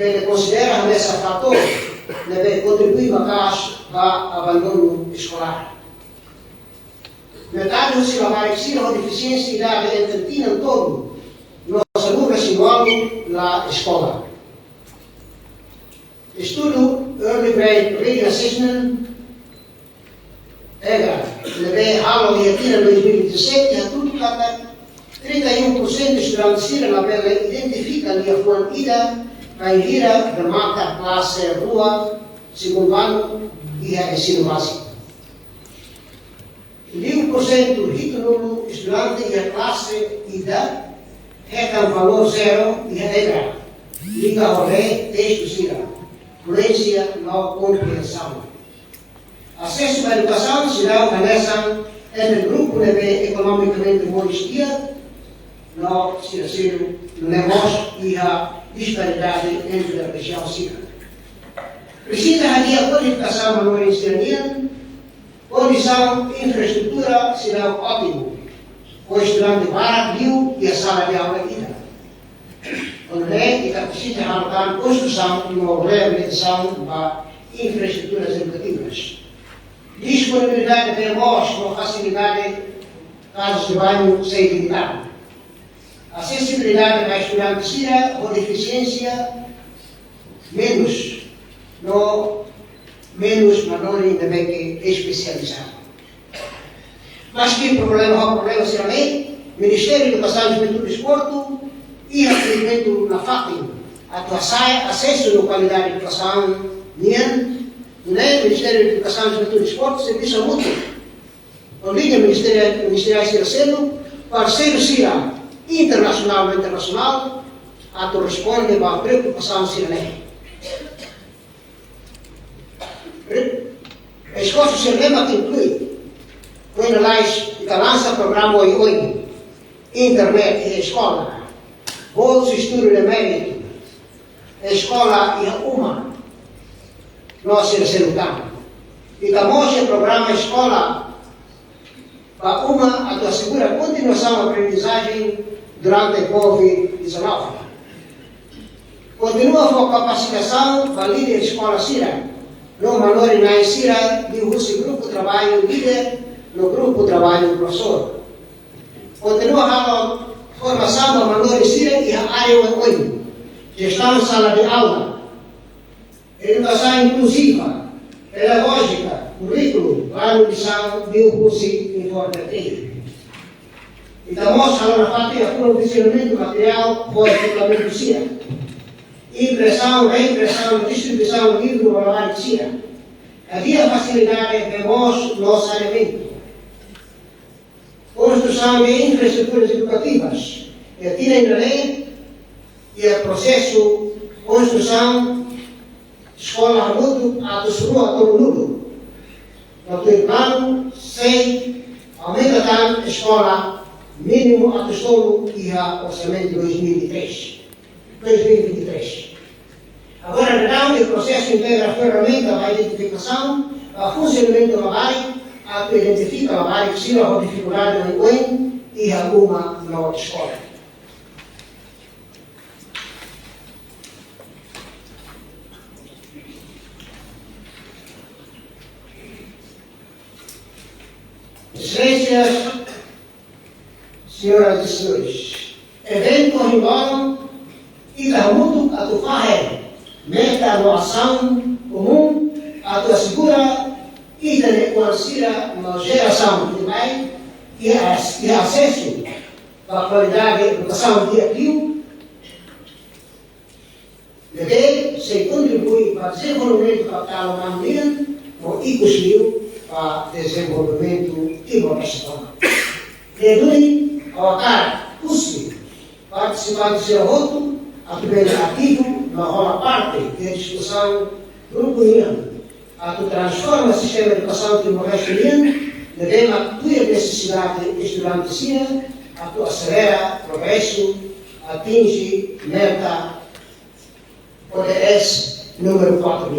ele considera nesse fator deve contribuir para o abandono escolar. Metade dos cidadãos que têm deficiência de idade entretinham todo nos alunos igual na escola. Estudo Early Grade Reading Assessment levei halo e atina 2017 e tudo cada 31% de estudantes na pele identificam a sua ida para ir a remata classe rua, segundo ano e a ensino básico. 1% rito nulo estudante e a classe ida recam valor zero e a regra. Liga ao rei, texto sira. Fluência na compreensão. Acesso à educação será organizado entre grupo economicamente modestia, no financeiro, no negócio e a disparidade entre a região civil. Precisa haver a qualificação no ensino, condição e infraestrutura será ótimo, o estudante vai viu e a sala de aula ida. Onde é que precisa alocar construção e uma reabilitação da infraestruturas educativas. Disponibilidade de termos com facilidade casas de banho sem limitado. Acessibilidade para estudantes com deficiência menos menor também que especializado. Mas que problema será bem? Ministério da Educação, Juventude e Desporto e atendimento na FATIM, acesso à qualidade de educação, Ministério da Educação, Juventude e Desporto, Serviço Mútuo, a linha ministerial será sendo parceiro será internacional ou internacional, a corresponde à preocupação será. A escola será que inclui o análise que lança programa OI, internet e escola, bolsa estudo de mérito, a escola e a UMA, nós seremos lutando. E também o programa escola para uma a assegura a continuação da aprendizagem durante a Covid-19. Continua a capacitação para líder de escola CIRA, no menor e na CIRA de uso grupo de trabalho líder no grupo de trabalho professor. Continua a formação da menor e CIRA e a área OI, gestão de sala de aula, educação inclusiva, pedagógica, currículo, valorização de curso informativo. E também salão na parte de aprovisionamento material por equipamento CIRA. Impressão, reimpressão, distribuição de livro online CIRA. Havia facilidade de nosso alimento. Construção de infraestruturas educativas. E tira em lei e o processo construção escola mudo a rua todo nudo. No plano, sem aumenta a escola mínimo a tostolo e a orçamento de 2023. Agora, não, o processo integra a ferramenta da identificação, a funcionamento da área, a que identifica a área que se a dificuldade no encontro e alguma na escola. Excelências, senhoras e senhores, evento rival e da mútuo a tu fazer, meta a ação comum, a tua segura e da reconhecida na geração de bem e acesso à qualidade de educação de aquilo, deve se contribuir para o desenvolvimento do capital humano no ecosistema para desenvolvimento e inovação. Reduz a custo participar do seu voto, a primeira ativo na rola parte da discussão grupo união, a que transforma o sistema de educação que morreste união, devemos a tua necessidade estudantil, a que acelera progresso, atinge meta ODS número 4.